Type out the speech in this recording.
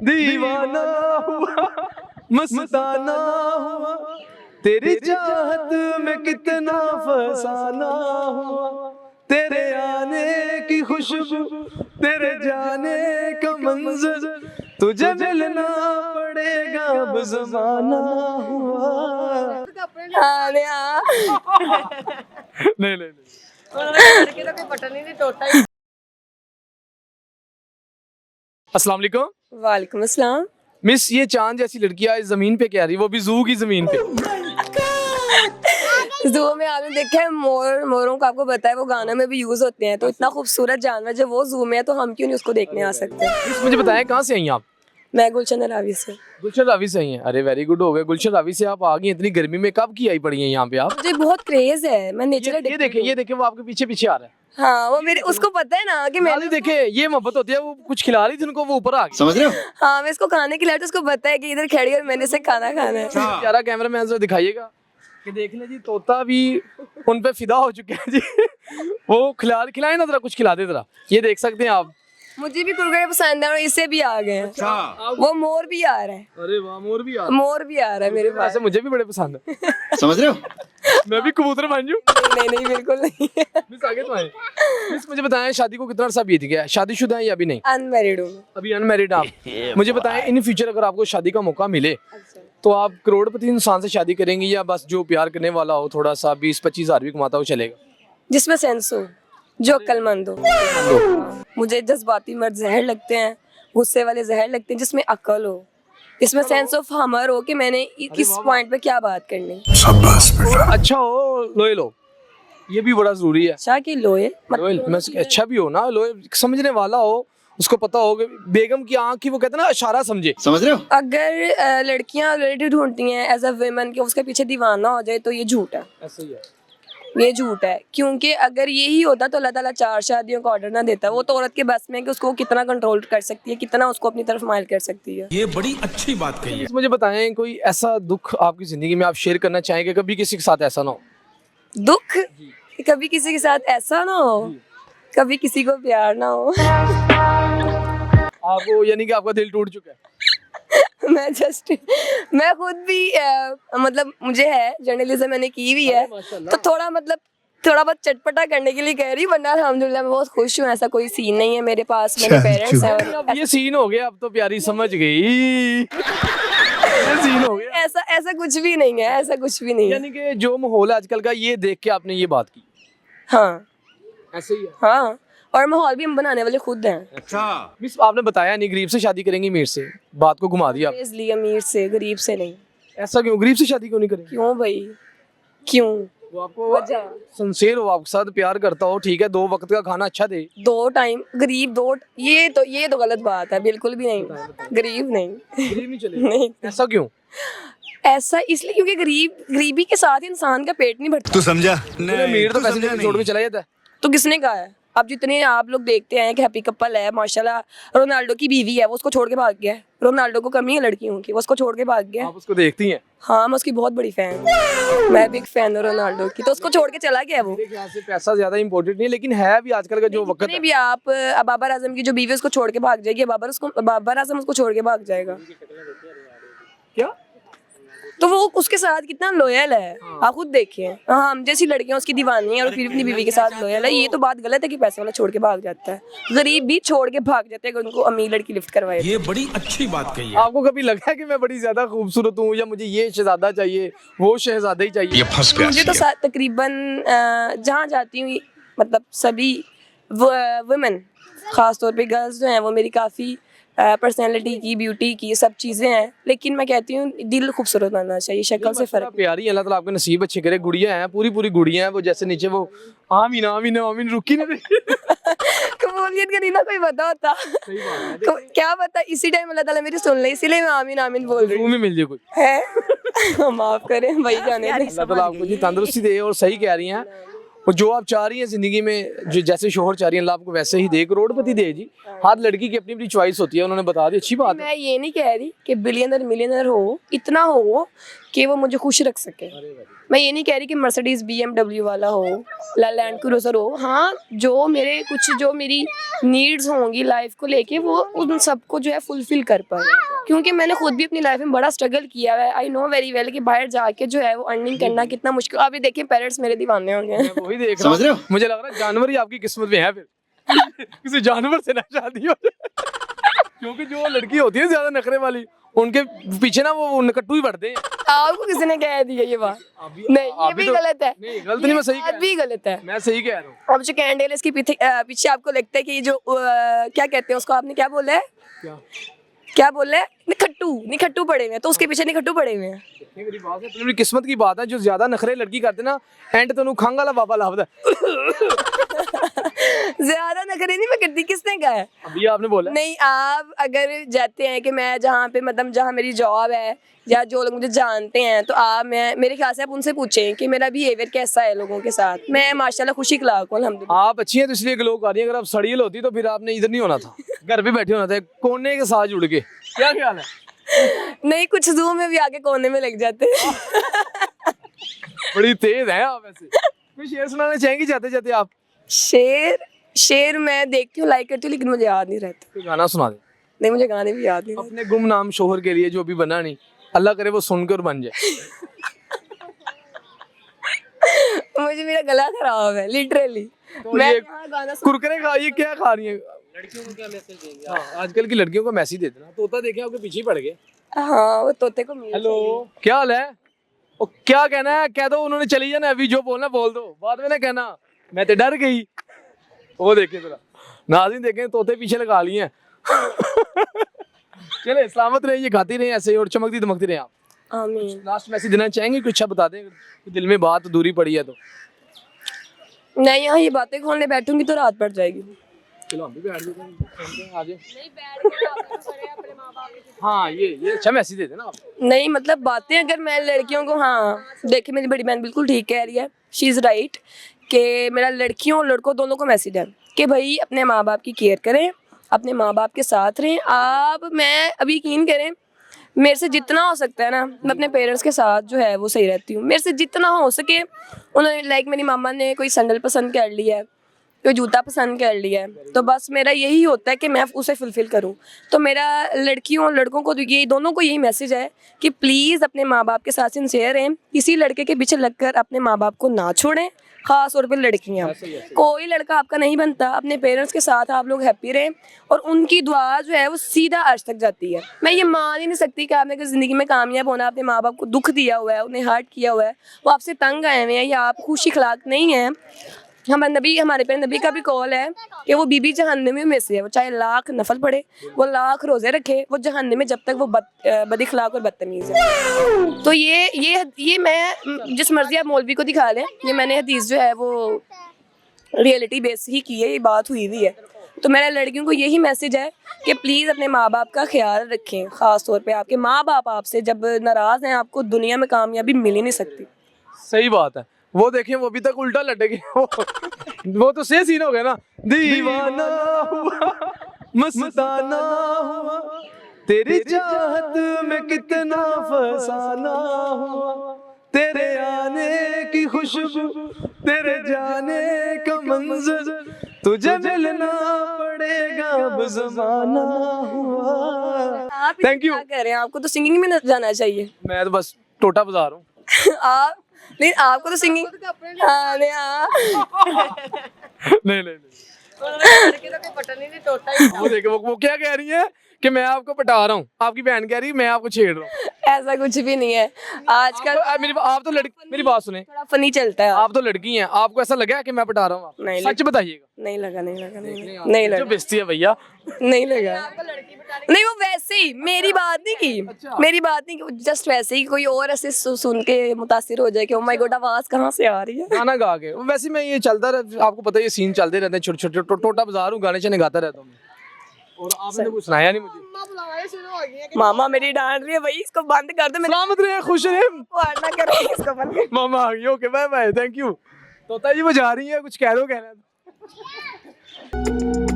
दीवाना हुआ मस्ताना हुआ, तेरी चाहत में कितना फसाना हुआ, तेरे आने की खुशबू, तेरे जाने का मंजर, तुझे मिलना पड़ेगा अब ज़माना हुआ। नहीं नहीं नहीं। अस्सलाम वालेकुम। वालेकुम अस्सलाम। मिस, ये चांद जैसी लड़कियां इस जमीन पे क्या रही, वो भी जू की जमीन पे। ज़ू में आपने देखा है मोर, मोरों को आपको पता है वो गानों में भी यूज होते हैं, तो इतना खूबसूरत जानवर जब वो ज़ू में है तो हम क्यों नहीं उसको देखने आ सकते। मिस, मुझे बताएं कहाँ से आई आप? मैं गुलशन रावी से। गुलशन रावी से आई हैं? अरे वेरी गुड हो गया। गुलशन रावी से आप आ गई इतनी गर्मी में, कब की आई पड़ी हैं यहाँ पे आप? मुझे बहुत क्रेज है, मैं नेचर ये देखे वो आपके पीछे पीछे आ रहा है। हाँ, वो मेरे उसको पता है ना कि मैंने देखे ये मोहब्बत होती है, वो कुछ खिला रही थी उनको, वो ऊपर आ गई। समझ रहे हो? हाँ, मैं इसको खाने खिलाया तो उसको पता है कि इधर खड़ी और मैंने इसे खाना खाना है। प्यारा कैमरामैन से दिखाइएगा कि देख ले जी, तोता भी उन पे फिदा हो चुके हैं जी। वो खिलाए ना, जरा कुछ खिला दे जरा। ये देख सकते हैं आप। मुझे भी कुरकुरे पसंद है और इससे भी आ गए हैं। वो मोर भी आ रहा है। अरे वाह, मोर भी आ रहा है मेरे पास। मुझे भी बड़े पसंद है। समझ रहे हो? मैं भी कबूतर बन जाऊं? नहीं बिल्कुल नहीं। मिस आगे तो आए। मिस, मुझे बताएं शादी को कितना अर्सा बीत गया है? शादीशुदा है या अभी नहीं? अनमैरिड हूँ। अभी अनमैरिड आप। मुझे बताएं इन फ्यूचर अगर आपको शादी का मौका मिले तो आप करोड़पति इंसान से शादी करेंगे या बस जो प्यार करने वाला हो, थोड़ा सा 20-25 हज़ार भी कमाता हो चलेगा? जिसमें सेंस हो, जो अक्लमंद हो। मुझे जज्बाती मर्द जहर लगते हैं, गुस्से वाले जहर लगते हैं, जिसमें अकल हो, इसमें सेंस ऑफ हमर हो कि मैंने किस पॉइंट पे क्या बात करनी। अच्छा हो, लोयल हो, ये भी बड़ा जरूरी है। अच्छा कि लोयल मैं अच्छा भी हो ना, लोयल समझने वाला हो, उसको पता हो कि बेगम की आंख की वो कहते हैं ना इशारा समझे। समझ रहे हो? अगर लड़कियां रिलेटिव ढूंढती हैं एज अ वुमेन कि उसके पीछे दीवाना हो जाए तो ये झूठ है। ऐसा ही है, ये झूठ है, क्योंकि अगर यही होता तो अल्लाह ताला 4 शादियों का ऑर्डर ना देता। वो तो औरत के बस में है कि उसको कितना कंट्रोल कर सकती है, कितना उसको अपनी तरफ माइल कर सकती है। ये बड़ी अच्छी बात कही है। मुझे बताएं कोई ऐसा दुख आपकी जिंदगी में आप शेयर करना चाहेंगे, कभी किसी के साथ ऐसा ना हो? दुख? कभी किसी के साथ ऐसा ना हो, कभी किसी को प्यार ना हो। आपको यानी कि आपका दिल टूट चुका है? मैं खुद भी मतलब मुझे है, जर्नलिज्म मैंने की हुई है, तो थोड़ा बहुत चटपटा करने के लिए कह रही हूँ, वरना अल्हम्दुलिल्लाह मैं बहुत खुश हूँ। ऐसा कोई सीन नहीं है मेरे पास, मेरे पेरेंट्स हैं। अब ये सीन हो गया, अब तो प्यारी समझ गई। ये सीन हो गया। ऐसा कुछ भी नहीं है, ऐसा कुछ भी नहीं है। यानी कि जो माहौल है आजकल का, ये देख के आपने ये बात की? हाँ ऐसे ही है। हाँ, और माहौल भी हम बनाने वाले खुद हैं। अच्छा मिस, आपने बताया नहीं गरीब से शादी करेंगी मीर से, बात को घुमा दिया। इसलिए अमीर से, गरीब से नहीं। ऐसा क्यों? गरीब से शादी क्यों नहीं करेंगे? क्यों भाई, क्यों? वो आपको सिंसियर हो, आपके साथ प्यार करता हो, ठीक है, 2 वक्त का खाना अच्छा दे। 2 टाइम गरीब, ये तो गलत बात है, बिल्कुल भी नहीं। गरीब नहीं, गरीब नहीं चलेगा? नहीं। ऐसा क्यों? ऐसा इसलिए क्योंकि गरीबी के साथ इंसान का पेट नहीं भरता। तू समझा? अमीर तो पैसे जोड़ के चला जाता है। तो किसने कहा है? अब जितने आप लोग देखते हैं कि हैप्पी कपल है माशाल्लाह, रोनाल्डो की बीवी है, वो उसको छोड़ के भाग गया है। रोनाल्डो को कमी है लड़कियों की, वो उसको छोड़ के भाग गया। आप उसको देखती हैं? हाँ, मैं उसकी बहुत बड़ी फैन हूँ। मैं बिग फैन हूँ रोनाल्डो की, तो उसको छोड़ के चला गया वो। मेरे ख्याल से पैसा ज्यादा इंपॉर्टेंट नहीं है, लेकिन है भी आजकल का जो वक्त है। भी आप बाबर आजम की जो बीवी उसको छोड़ के भाग जाएगी, बाबर आजम उसको छोड़ के भाग जाएगा क्या? तो वो उसके साथ कितना लॉयल है, आप खुद देखिए। हाँ, हम जैसी लड़कियां उसकी दीवानी है और फिर अपनी बीवी के साथ लॉयल है। ये तो बात गलत है कि पैसे वाला छोड़ के भाग जाता है। गरीब भी छोड़ के भाग जाते हैं अगर उनको अमीर लड़की लिफ्ट करवाए। ये बड़ी अच्छी बात कही है। आपको कभी लगा है कि मैं बड़ी ज्यादा खूबसूरत हूँ, या मुझे ये शहजादा चाहिए, वो शहजादा ही चाहिए? ये फंस गया। मुझे तो तकरीबन जहाँ जाती हूँ, मतलब सभी वुमेन, खासतौर पे गर्ल्स जो हैं, वो मेरी काफ़ी पर्सनैलिटी की, ब्यूटी की सब चीज़ें हैं, लेकिन मैं कहती हूँ दिल खूबसूरत बनना चाहिए, शक्ल से फर्क। प्यारी अल्लाह ताला आपके नसीब अच्छे करे। गुड़िया हैं, पूरी गुड़िया हैं, वो जैसे नीचे वो आमीन आमीन आमीन रुकी नहीं रही। कबूलियत का नहीं ना कोई पता होता। क्या पता इसी टाइम अल्लाह ताला मेरी सुन ले, इसीलिए मैं आमीन आमीन बोल रही हूँ। में मिल जाए कोई है। माफ करें भाई जाने दे। अल्लाह ताला आपको जी तंदुरुस्ती दे, और सही कह रही हैं। और जो आप चाह रही हैं जिंदगी में, जो जैसे शोहर चाह रही हैं, अल्लाह आपको वैसे ही दे, करोड़पति दे जी। हर लड़की की अपनी अपनी चॉइस होती है, उन्होंने बता दी, अच्छी बात है। मैं ये नहीं कह रही कि बिलियनर मिलियनर हो, इतना हो कि वो मुझे खुश रख सके। मैं ये नहीं कह रही कि मर्सिडीज BMW वाला हो, लैंड क्रूजर हो। हाँ, जो मेरी नीड्स होंगी लाइफ को लेके, वो उन सबको जो है फुलफिल कर पाए, क्योंकि मैंने खुद भी अपनी लाइफ में बड़ा स्ट्रगल किया है। आई नो वेरी वेल कि बाहर जाके जो है वो अर्निंग करना कितना मुश्किल। अभी देखिए पेरेंट्स मेरे दीवाने हो गए हैं। मैं वही देख रहा हूँ, मुझे लग रहा है जानवर ही आपकी किस्मत में है फिर। किसी जानवर से ना शादी हो जाए। क्योंकि जो लड़की होती है ज्यादा नखरे वाली, उनके पीछे ना वो नकट्टू ही बढ़ते हैं। आपको किसी ने कह दिया ये बात? नहीं, ये भी गलत है। नहीं गलत नहीं, मैं सही कह भी गलत है। मैं सही कह रहा हूँ। अब जो कैंडल इसके पीछे आपको लगता है कि ये जो क्या कहते हैं उसको, आपने क्या बोला है? क्या बोला है? निखट्टू पड़े हुए हैं, तो उसके पीछे निखट्टू पड़े हुए हैं। मेरी बात है, मेरी किस्मत की बात है। जो ज्यादा नखरे लड़की करते ना, एंड तो खांग वाला बाबा लाभदा। ज्यादा नखरे नहीं मैं करती, किसने कहा है? अभी आपने बोला। नहीं, आप अगर जाते हैं कि मैं जहाँ पे मतलब जहाँ मेरी जॉब है या जो लोग मुझे जानते हैं, तो मेरे ख्याल से आप उनसे पूछें कि मेरा बिहेवियर कैसा है लोगों के साथ। मैं माशाल्लाह खुशी खिलाफ हूँ, अल्हम्दुलिल्लाह। आप अच्छी हैं तो इसलिए ग्लो कर रही हैं। अगर आप सड़ील होती तो फिर आपने इधर नहीं होना था, घर पे बैठे होना था कोने के साथ जुड़ के। क्या ख्याल है? नहीं, कुछ जूम में भी आके कोने में लग जाते हैं। बड़ी तेज है आप। ऐसे कोई शेर सुनाना चाहेंगी जाते जाते आप? शेर मैं देखती हूँ, लाइक करती हूँ, लेकिन मुझे याद नहीं रहता। कोई गाना सुना दे। नहीं, मुझे गाने भी याद नहीं रहते। अपने गुमनाम शोहर के लिए जो अभी बना नहीं, अल्लाह करे वो सुनकर बन जाए। मुझे मेरा गला खराब है लिटरली। तो मैं गाना कुरकुरे खा, ये क्या खा रही है? लड़कियों को क्या मैसेज देंगे? हाँ, आजकल की लड़कियों को मैसेज दे देना। तोता देखे आपके पीछे ही पड़ गए। हाँ, वो तोते को हेलो, क्या हाल है? ओ, क्या कहना है कह दो, उन्होंने चली जाना। अभी जो बोलना बोल दो, बाद में ना कहना मैं तो डर गई। वो देखे जरा, नाज़रीन देखें, तोते पीछे लगा लिए हैं। चले सलामत रहे, ये खाती रहे ऐसे और चमकती दमकती रहे आप। आमीन। लास्ट मैसेज देना चाहेंगे? कुछ अच्छा बता दें, दिल में बात दूरी पड़ी है तो। मैं यहाँ ये बातें खोलने बैठूंगी तो रात पड़ जाएगी। चलो हम भी बैठ जाते हैं, आ जाओ। हाँ, ये अच्छा मैसेज दे देना आप। नहीं, मतलब बातें अगर मैं लड़कियों को, हाँ देखिए मेरी बड़ी बहन बिल्कुल ठीक कह रही है, शी इज़ राइट, कि मेरा लड़कियों और लड़कों दोनों को मैसेज है कि भाई अपने माँ बाप की केयर करें, अपने माँ बाप के साथ रहें। मैं अभी यकीन करें, मेरे से जितना हो सकता है ना, मैं अपने पेरेंट्स के साथ जो है वो सही रहती हूँ। मेरे से जितना हो सके, उन्होंने लाइक मेरी मामा ने कोई सैंडल पसंद कर लिया है, कोई जूता पसंद कर लिया है, तो बस मेरा यही होता है कि मैं उसे फुलफ़िल करूं। तो मेरा लड़कियों और लड़कों को ये दोनों को यही मैसेज है कि प्लीज़ अपने माँ बाप के साथ सिंसियर रहें, किसी लड़के के पीछे लगकर अपने माँ बाप को ना छोड़ें, ख़ास तौर पे लड़कियां। कोई लड़का आपका नहीं बनता, अपने पेरेंट्स के साथ आप लोग हैप्पी रहें, और उनकी दुआ जो है वो सीधा अर्श तक जाती है। मैं ये मान ही नहीं सकती कि आपने अगर ज़िंदगी में कामयाब होना, अपने माँ बाप को दुख दिया हुआ है, उन्हें हर्ट किया हुआ है, वो आपसे तंग आए हुए हैं या आप खुश इखलाक नहीं हैं। हमारे पे नबी का भी कॉल है कि वो बीबी जहन्नमी में से है, वो चाहे लाख नफल पढ़े, वो लाख रोजे रखे, वो जहन्नम में जब तक वो बदइखलाक और बदतमीज है। तो ये मैं जिस मर्जी आप मौलवी को दिखा लें, ये मैंने हदीस जो है वो रियलिटी बेस ही की है, ये बात हुई भी है। तो मेरा लड़कियों को यही मैसेज है कि प्लीज़ अपने माँ बाप का ख्याल रखें, ख़ास तौर पे आपके माँ बाप आपसे जब नाराज़ हैं, आपको दुनिया में कामयाबी मिल ही नहीं सकती। सही बात है। वो देखिए, वो अभी तक उल्टा लटके। वो तो से सीन हो गया ना, दीवाना हुआ मस्ताना हुआ, तेरी चाहत में कितना फसाना हुआ, तेरे आने की खुशबू, तेरे जाने का मंजर, तुझे मिलना पड़ेगा अब ज़माना हुआ। Thank you. क्या कह रहे हैं, आपको तो सिंगिंग में न जाना चाहिए। मैं तो बस टोटा बजा रहा हूँ। आप नहीं, आपको तो सिंगिंग, हाँ नहीं, हाँ नहीं वो देखे, वो क्या कह रही है कि मैं आपको पटा रहा हूँ, आपकी बहन कह रही है मैं आपको छेड़ रहा हूँ। ऐसा कुछ भी नहीं है आजकल। आप तो लड़की, मेरी बात सुने, थोड़ा फनी चलता है। आप तो लड़की हैं, आपको ऐसा लगा कि मैं पटा रहा हूँ? नहीं, सच बताइएगा। नहीं लगा, नहीं लगा, जो बेइज्जती है भैया। नहीं लगा। नहीं, वो वैसे ही मेरी बात नहीं की, मेरी बात नहीं की, जस्ट वैसे ही कोई और ऐसे सुन के मुतासिर हो जाए कि ओ माय गॉड आवाज कहाँ से आ रही है। गाना गा के वैसे मैं ये चलता रहता, आपको पता है ये सीन चलते रहते हैं, छोटे छोटे टोटा बाजार हूँ, गाने चने गाता रहता हूँ। और आपने कुछ सुनाया नहीं मुझे। मामा मेरी डांट रही है, भाई इसको बंद कर दो। सलामत रहे, खुश रहे, ना करे इसको बंद कर। मामा आ गई। Okay, bye bye, thank you. तोता जी वो जा रही है, कुछ कह दो कहना है तो।